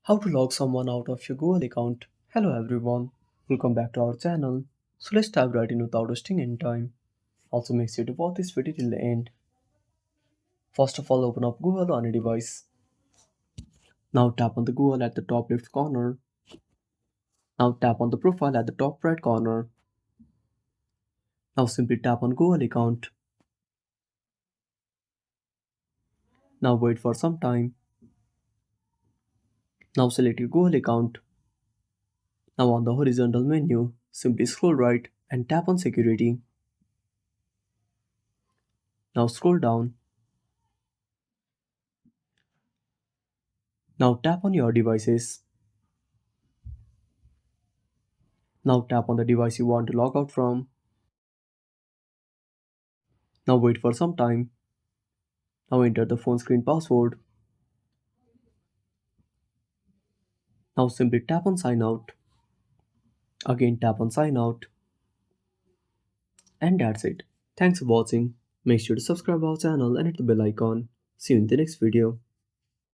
How to log someone out of your Google account. Hello everyone, welcome back to our channel. So let's dive right in without wasting any time. Also make sure to watch this video till the end. First of all, open up Google on a device. Now tap on the Google at the top left corner. Now tap on the profile at the top right corner. Now simply tap on Google account. Now wait for some time. Now select your Google account. Now on the horizontal menu, simply scroll right and tap on security. Now scroll down. Now tap on your devices. Now tap on the device you want to log out from. Now wait for some time. Now enter the phone screen password. Now simply tap on sign out. Again tap on sign out. And that's it. Thanks for watching. Make sure to subscribe our channel and hit the bell icon. See you in the next video.